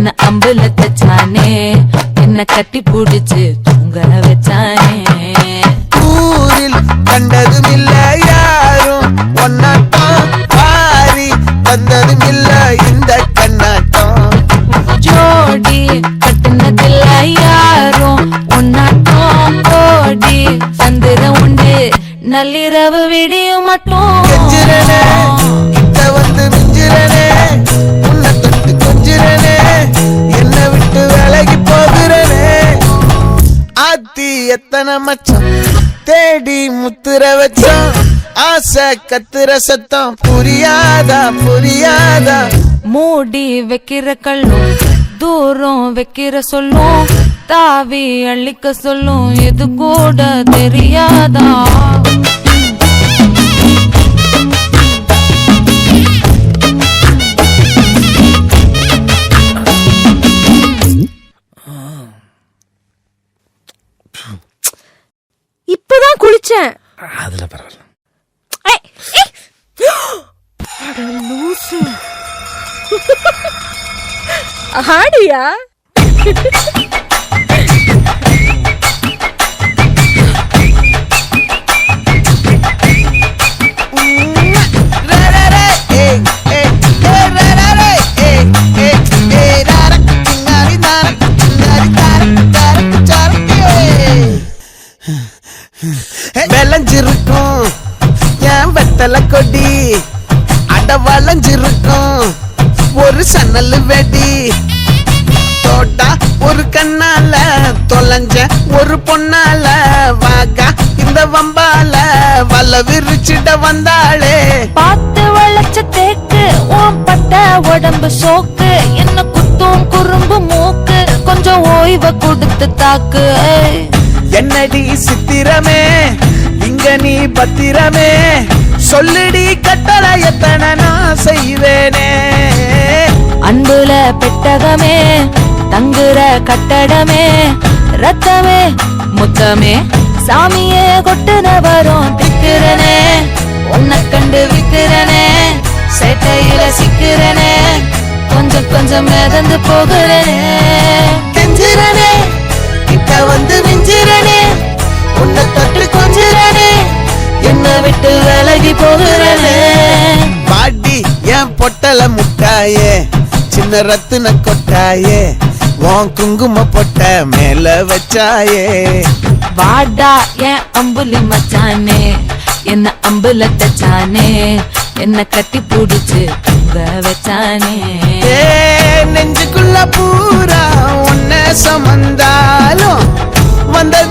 என்ன அம்புல தச்சானே, என்ன கட்டி புடிச்சு தூங்க வச்சானே. ஊரில் கண்டதும் இல்ல யாரும் ஒன்னாட்டம், பாரி தந்ததும் இல்ல இந்த கண்ணாட்டம். ஜோடி கட்டுனதில்ல யாரும் ஒன்னாட்டம், கோடி சந்திர உண்டு நள்ளிரவு விடியும் மட்டும். கெஞ்சிரனே கிட்ட வந்து மிஞ்சிரனே, உன்னை தொட்டு கொஞ்சிரனே, என்ன விட்டு விலகி போகிறனே. ஆத்தி எத்தனை மச்சம் தேடி முத்துற வச்சோம், ஆசை கத்துற சத்தம் புரியாதா புரியாதா. மூடி வைக்கிற கல்லும் தூரம் வைக்கிற சொல்லும், தாவி அள்ளிக்க சொல்லும் இது கூட தெரியாதா. இப்பதான் குளிச்சேன். அதுல பரவாயில்ல. ஆடியா விளைஞ்சிருக்கும் என் வெத்தலை கொடி, அட வளைஞ்சிருக்கும் ஒரு சன்னல் வெடி. தோட்டா ஒரு கண்ணால தொலைஞ்ச ஒரு பொண்ணால, வாகா இந்த வம்பால வல்ல விரிச்சிட வந்தாளே. பார்த்து வளைச்ச தேக்கு ஓம் பட்ட உடம்பு சோக்கு, என்ன குத்தும் குறும்பு மூக்கு கொஞ்சம் ஓய்வ கொடுத்து தாக்கு. என்னடி சித்திரமே இங்க நீ பத்திரமே, சொல்லுடி கட்டளை எத்தனை நான் செய்வேனே. அன்புல பெட்டகமே தங்குற கட்டடமே, ரத்தமே முத்தமே சாமியே கொட்டுன வரும் திக்கிறனே. உன்னை கண்டு விக்கிறனே, சேட்டையில சிக்கிறனே, கொஞ்சம் கொஞ்சம் மிதந்து போகிறனே. கெஞ்சிரனே கிட்ட வந்து மிஞ்சிரனே, உன்னை தொட்டு கொஞ்சிரனே, என்ன விட்டு விலகி போகிறனே. பாட்டி என் பொட்டல முட்டாயே, சின்ன ரத்தின கொட்டாயே, உன் குங்கும பொட்ட மேல வச்சாயே. வாடா என் அம்புலி மச்சானே, என்ன அம்புல தச்சானே, என்ன கட்டி புடிச்சு தூங்க வச்சானே. நெஞ்சுக்குள்ள பூரா உன்னை சமந்தாலும் வந்தது